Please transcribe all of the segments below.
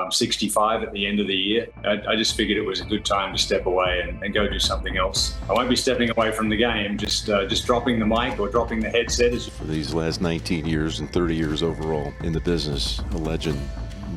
65 at the end of the year. I just figured it was a good time to step away and go do something else. I won't be stepping away from the game, just dropping the mic or dropping the headset. For these last 19 years and 30 years overall in the business, a legend.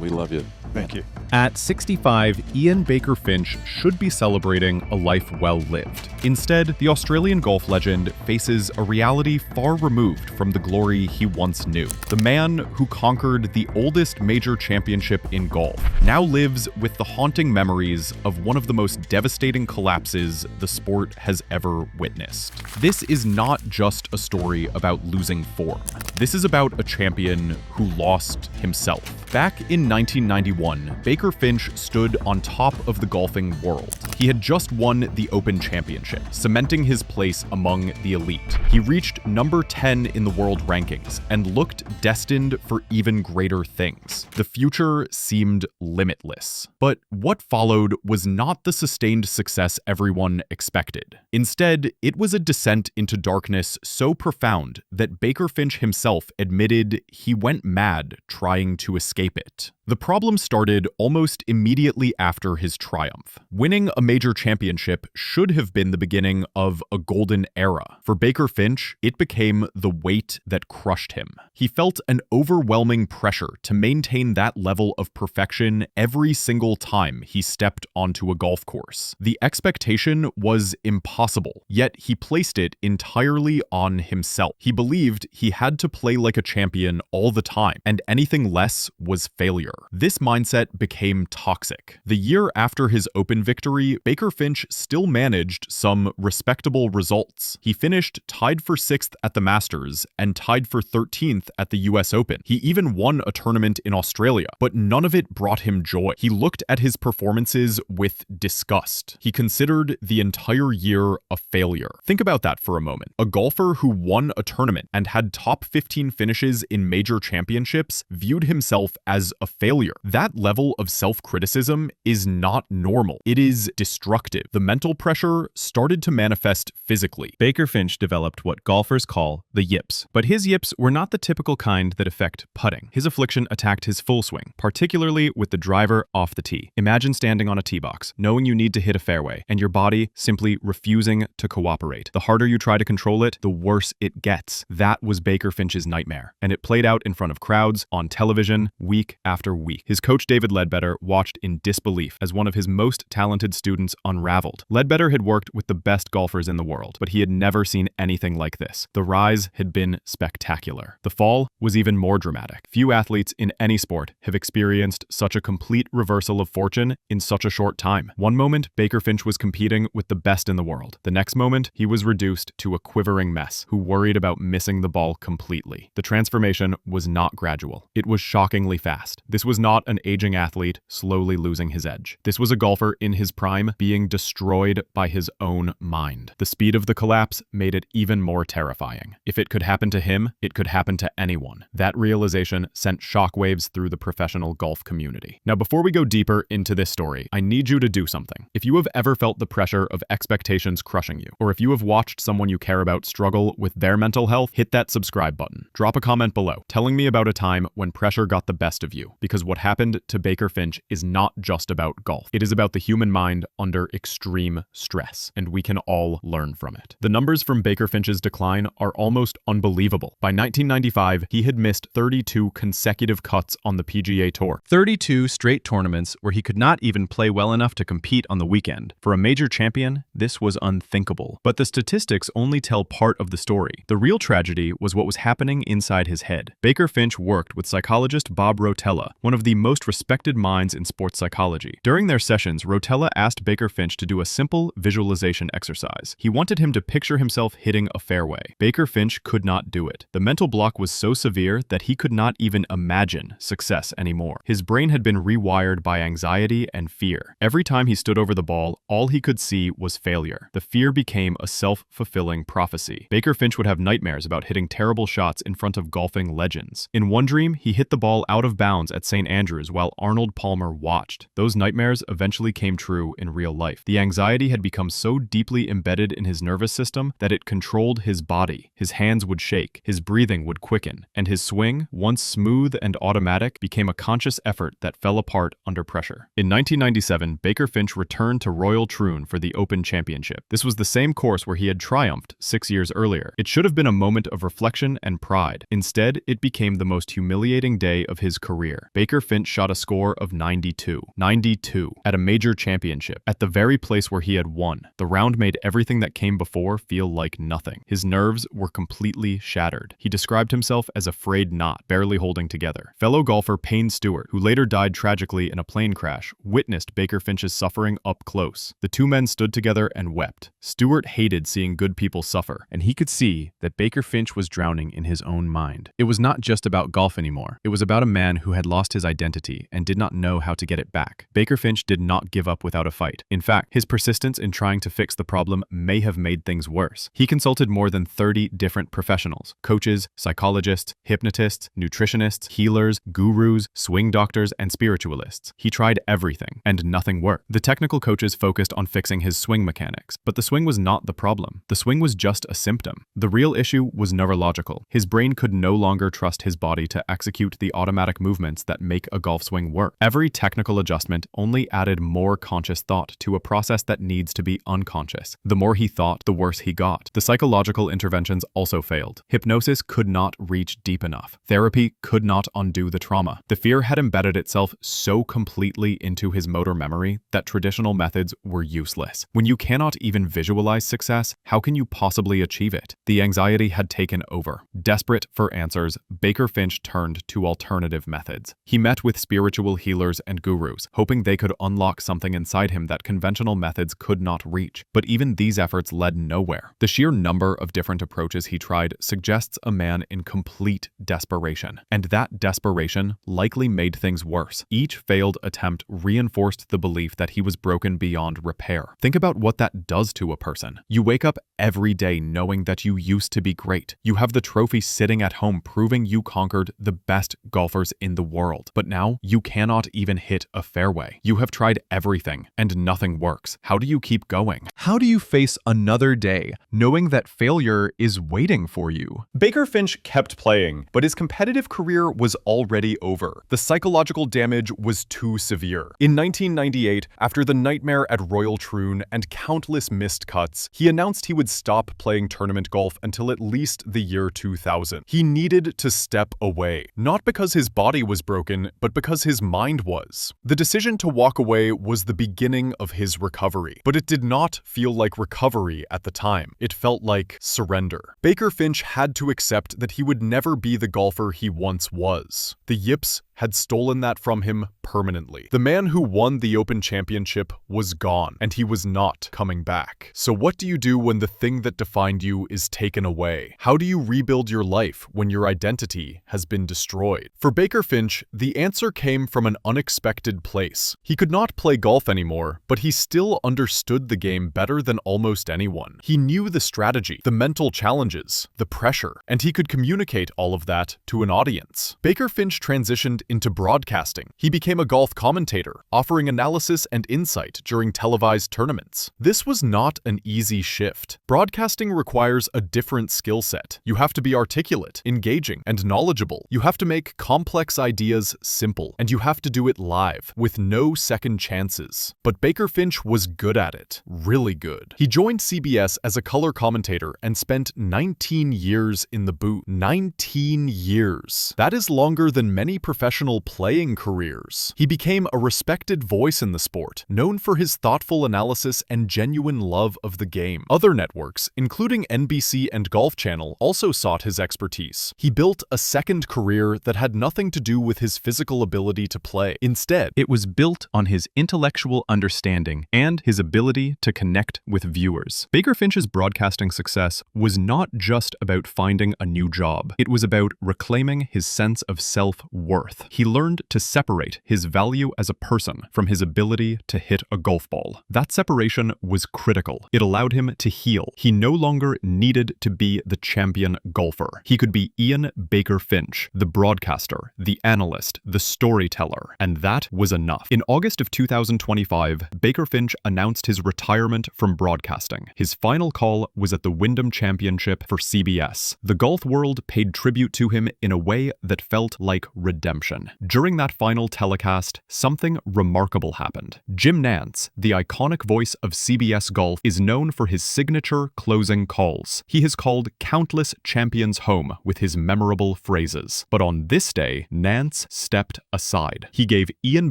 We love you. Thank you. At 65, Ian Baker Finch should be celebrating a life well lived. Instead, the Australian golf legend faces a reality far removed from the glory he once knew. The man who conquered the oldest major championship in golf now lives with the haunting memories of one of the most devastating collapses the sport has ever witnessed. This is not just a story about losing form. This is about a champion who lost himself. Back in 1991, Baker Finch stood on top of the golfing world. He had just won the Open Championship, cementing his place among the elite. He reached number 10 in the world rankings and looked destined for even greater things. The future seemed limitless. But what followed was not the sustained success everyone expected. Instead, it was a descent into darkness so profound that Baker Finch himself admitted he went mad trying to escape it. The problem started almost immediately after his triumph. Winning a major championship should have been the beginning of a golden era. For Baker Finch, it became the weight that crushed him. He felt an overwhelming pressure to maintain that level of perfection every single time he stepped onto a golf course. The expectation was impossible, yet he placed it entirely on himself. He believed he had to play like a champion all the time, and anything less was failure. This mindset became toxic. The year after his Open victory, Baker Finch still managed some respectable results. He finished tied for 6th at the Masters and tied for 13th at the US Open. He even won a tournament in Australia, but none of it brought him joy. He looked at his performances with disgust. He considered the entire year a failure. Think about that for a moment. A golfer who won a tournament and had top 15 finishes in major championships viewed himself as a failure. That level of self-criticism is not normal. It is destructive. The mental pressure started to manifest physically. Baker Finch developed what golfers call the yips. But his yips were not the typical kind that affect putting. His affliction attacked his full swing, particularly with the driver off the tee. Imagine standing on a tee box, knowing you need to hit a fairway, and your body simply refusing to cooperate. The harder you try to control it, the worse it gets. That was Baker Finch's nightmare, and it played out in front of crowds, on television, week after week. His coach David Ledbetter watched in disbelief as one of his most talented students unraveled. Ledbetter had worked with the best golfers in the world, but he had never seen anything like this. The rise had been spectacular. The fall was even more dramatic. Few athletes in any sport have experienced such a complete reversal of fortune in such a short time. One moment, Baker Finch was competing with the best in the world. The next moment, he was reduced to a quivering mess who worried about missing the ball completely. The transformation was not gradual. It was shockingly fast. This was not an aging athlete slowly losing his edge. This was a golfer in his prime being destroyed by his own mind. The speed of the collapse made it even more terrifying. If it could happen to him, it could happen to anyone. That realization sent shockwaves through the professional golf community. Now, before we go deeper into this story, I need you to do something. If you have ever felt the pressure of expectations crushing you, or if you have watched someone you care about struggle with their mental health, hit that subscribe button. Drop a comment below telling me about a time when pressure got the best of you, because what happened to Baker Finch is not just about golf. It is about the human mind under extreme stress, and we can all learn from it. The numbers from Baker Finch's decline are almost unbelievable. By 1995, he had missed 32 consecutive cuts on the PGA Tour. 32 straight tournaments where he could not even play well enough to compete on the weekend. For a major champion, this was unthinkable. But the statistics only tell part of the story. The real tragedy was what was happening inside his head. Baker Finch worked with psychologist Bob Rotella, one of the most respected minds in sports psychology. During their sessions, Rotella asked Baker Finch to do a simple visualization exercise. He wanted him to picture himself hitting a fairway. Baker Finch could not do it. The mental block was so severe that he could not even imagine success anymore. His brain had been rewired by anxiety and fear. Every time he stood over the ball, all he could see was failure. The fear became a self-fulfilling prophecy. Baker Finch would have nightmares about hitting terrible shots in front of golfing legends. In one dream, he hit the ball out of bounds at St. Andrews while Arnold Palmer watched. Those nightmares eventually came true in in real life. The anxiety had become so deeply embedded in his nervous system that it controlled his body. His hands would shake, his breathing would quicken, and his swing, once smooth and automatic, became a conscious effort that fell apart under pressure. In 1997, Baker Finch returned to Royal Troon for the Open Championship. This was the same course where he had triumphed 6 years earlier. It should have been a moment of reflection and pride. Instead, it became the most humiliating day of his career. Baker Finch shot a score of 92. 92 at a major championship, at the very place where he had won. The round made everything that came before feel like nothing. His nerves were completely shattered. He described himself as a frayed knot, barely holding together. Fellow golfer Payne Stewart, who later died tragically in a plane crash, witnessed Baker Finch's suffering up close. The two men stood together and wept. Stewart hated seeing good people suffer, and he could see that Baker Finch was drowning in his own mind. It was not just about golf anymore. It was about a man who had lost his identity and did not know how to get it back. Baker Finch did not give up without a fight. In fact, his persistence in trying to fix the problem may have made things worse. He consulted more than 30 different professionals: coaches, psychologists, hypnotists, nutritionists, healers, gurus, swing doctors, and spiritualists. He tried everything, and nothing worked. The technical coaches focused on fixing his swing mechanics, but the swing was not the problem. The swing was just a symptom. The real issue was neurological. His brain could no longer trust his body to execute the automatic movements that make a golf swing work. Every technical adjustment only added more conscious thought to a process that needs to be unconscious. The more he thought, the worse he got. The psychological interventions also failed. Hypnosis could not reach deep enough. Therapy could not undo the trauma. The fear had embedded itself so completely into his motor memory that traditional methods were useless. When you cannot even visualize success, how can you possibly achieve it? The anxiety had taken over. Desperate for answers, Baker Finch turned to alternative methods. He met with spiritual healers and gurus, hoping they could unlock something inside him that conventional methods could not reach. But even these efforts led nowhere. The sheer number of different approaches he tried suggests a man in complete desperation. And that desperation likely made things worse. Each failed attempt reinforced the belief that he was broken beyond repair. Think about what that does to a person. You wake up every day knowing that you used to be great. You have the trophy sitting at home proving you conquered the best golfers in the world. But now you cannot even hit a fairway. You have tried everything and nothing works. How do you keep going? How do you face another day knowing that failure is waiting for you? Baker Finch kept playing, but his competitive career was already over. The psychological damage was too severe. In 1998, after the nightmare at Royal Troon and countless missed cuts, he announced he would stop playing tournament golf until at least the year 2000. He needed to step away, not because his body was broken, but because his mind was. The decision to walk away was the beginning of his recovery, but it did not feel like recovery at the time. It felt like surrender. Baker Finch had to accept that he would never be the golfer he once was. The yips had stolen that from him permanently. The man who won the Open Championship was gone, and he was not coming back. So what do you do when the thing that defined you is taken away? How do you rebuild your life when your identity has been destroyed? For Baker Finch, the answer came from an unexpected place. He could not play golf anymore, but he still understood the game better than almost anyone. He knew the strategy, the mental challenges, the pressure, and he could communicate all of that to an audience. Baker Finch transitioned into broadcasting. He became a golf commentator, offering analysis and insight during televised tournaments. This was not an easy shift. Broadcasting requires a different skill set. You have to be articulate, engaging, and knowledgeable. You have to make complex ideas simple, and you have to do it live, with no second chances. But Baker Finch was good at it. Really good. He joined CBS as a color commentator and spent 19 years in the booth. 19 years. That is longer than many professional playing careers. He became a respected voice in the sport, known for his thoughtful analysis and genuine love of the game. Other networks, including NBC and Golf Channel, also sought his expertise. He built a second career that had nothing to do with his physical ability to play. Instead, It was built on his intellectual understanding and his ability to connect with viewers. Baker Finch's broadcasting success was not just about finding a new job. It was about reclaiming his sense of self-worth. He learned to separate his value as a person from his ability to hit a golf ball. That separation was critical. It allowed him to heal. He no longer needed to be the champion golfer. He could be Ian Baker Finch, the broadcaster, the analyst, the storyteller, and that was enough. In August of 2025, Baker Finch announced his retirement from broadcasting. His final call was at the Wyndham Championship for CBS. The golf world paid tribute to him in a way that felt like redemption. During that final telecast, something remarkable happened. Jim Nantz, the iconic voice of CBS Golf, is known for his signature closing calls. He has called countless champions home with his memorable phrases. But on this day, Nantz stepped aside. He gave Ian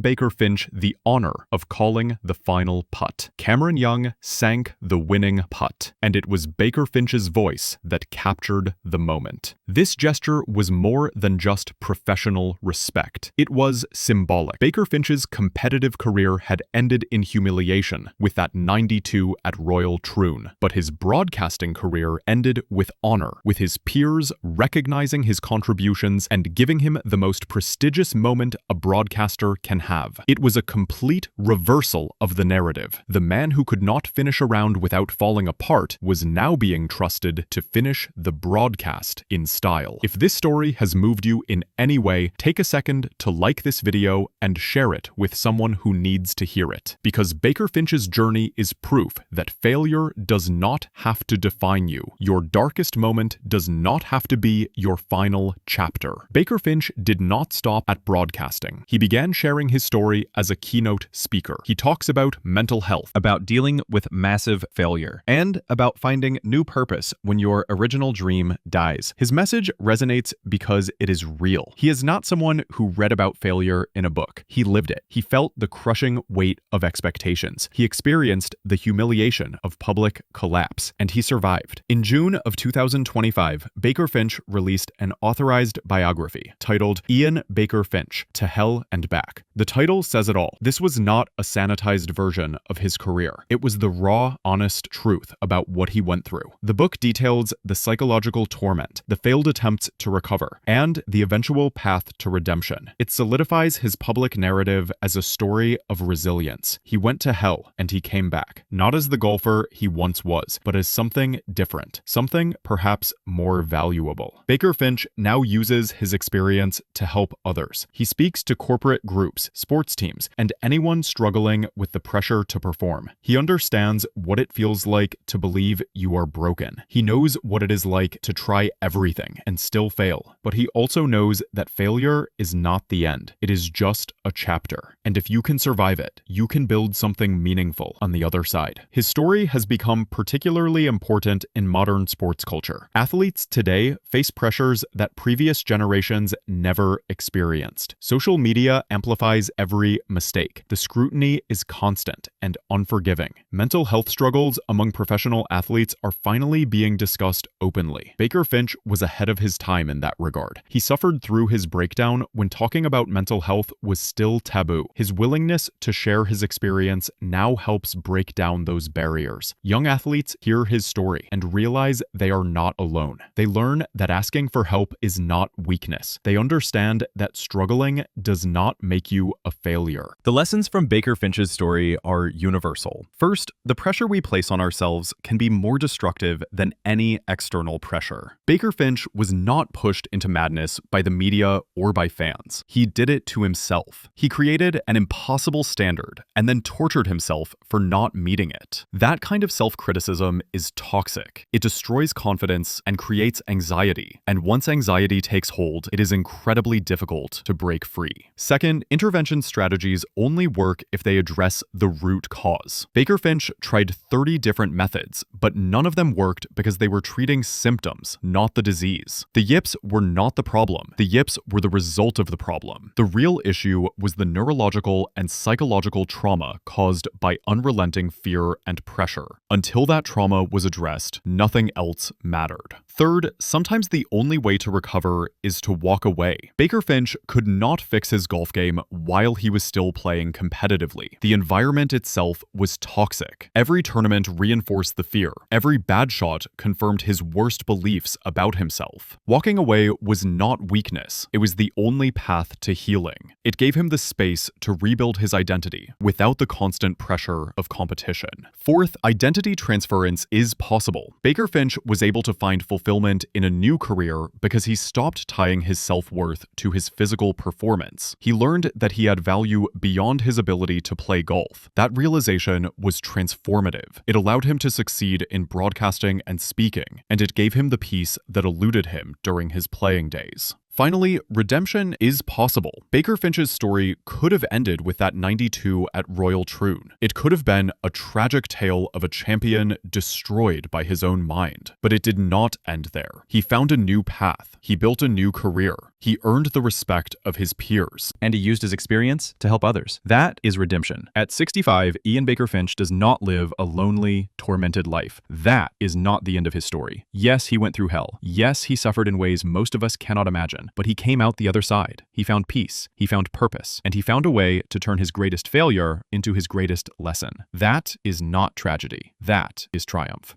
Baker Finch the honor of calling the final putt. Cameron Young sank the winning putt, and it was Baker Finch's voice that captured the moment. This gesture was more than just professional respect. It was symbolic. Baker Finch's competitive career had ended in humiliation with that 92 at Royal Troon, but his broadcasting career ended with honor, with his peers recognizing his contributions and giving him the most prestigious moment a broadcaster can have. It was a complete reversal of the narrative. The man who could not finish a round without falling apart was now being trusted to finish the broadcast in style. If this story has moved you in any way, take a second to like this video and share it with someone who needs to hear it. Because Baker Finch's journey is proof that failure does not have to define you. Your darkest moment does not have to be your final chapter. Baker Finch did not stop at broadcasting. He began sharing his story as a keynote speaker. He talks about mental health, about dealing with massive failure, and about finding new purpose when your original dream dies. His message resonates because it is real. He is not someone who read about failure in a book. He lived it. He felt the crushing weight of expectations. He experienced the humiliation of public collapse, and he survived. In June of 2025, Baker Finch released an authorized biography titled Ian Baker Finch, To Hell and Back. The title says it all. This was not a sanitized version of his career. It was the raw, honest truth about what he went through. The book details the psychological torment, the failed attempts to recover, and the eventual path to redemption. It solidifies his public narrative as a story of resilience. He went to hell and he came back, not as the golfer he once was, but as something different, something perhaps more valuable. Baker Finch now uses his experience to help others. He speaks to corporate groups, sports teams, and anyone struggling with the pressure to perform. He understands what it feels like to believe you are broken. He knows what it is like to try everything and still fail, but he also knows that failure is not the end. It is just a chapter. And if you can survive it, you can build something meaningful on the other side. His story has become particularly important in modern sports culture. Athletes today face pressures that previous generations never experienced. Social media amplifies every mistake. The scrutiny is constant and unforgiving. Mental health struggles among professional athletes are finally being discussed openly. Baker Finch was ahead of his time in that regard. He suffered through his breakdown when talking about mental health was still taboo. His willingness to share his experience now helps break down those barriers. Young athletes hear his story and realize they are not alone. They learn that asking for help is not weakness. They understand that struggling does not make you a failure. The lessons from Baker Finch's story are universal. First, the pressure we place on ourselves can be more destructive than any external pressure. Baker Finch was not pushed into madness by the media or by fans. He did it to himself. He created an impossible standard and then tortured himself for not meeting it. That kind of self-criticism is toxic. It destroys confidence and creates anxiety. And once anxiety takes hold, it is incredibly difficult to break free. Second, intervention strategies only work if they address the root cause. Baker Finch tried 30 different methods, but none of them worked because they were treating symptoms, not the disease. The yips were not the problem. The yips were the result of the problem. The real issue was the neurological and psychological trauma caused by unrelenting fear and pressure. Until that trauma was addressed, nothing else mattered. Third, sometimes the only way to recover is to walk away. Baker Finch could not fix his golf game while he was still playing competitively. The environment itself was toxic. Every tournament reinforced the fear. Every bad shot confirmed his worst beliefs about himself. Walking away was not weakness. It was the only path to healing. It gave him the space to rebuild his identity without the constant pressure of competition. Fourth, identity transference is possible. Baker Finch was able to find fulfillment in a new career because he stopped tying his self-worth to his physical performance. He learned that he had value beyond his ability to play golf. That realization was transformative. It allowed him to succeed in broadcasting and speaking, and it gave him the peace that eluded him during his playing days. Finally, redemption is possible. Baker Finch's story could have ended with that 92 at Royal Troon. It could have been a tragic tale of a champion destroyed by his own mind. But it did not end there. He found a new path. He built a new career. He earned the respect of his peers. And he used his experience to help others. That is redemption. At 65, Ian Baker Finch does not live a lonely, tormented life. That is not the end of his story. Yes, he went through hell. Yes, he suffered in ways most of us cannot imagine. But he came out the other side. He found peace. He found purpose. And he found a way to turn his greatest failure into his greatest lesson. That is not tragedy. That is triumph.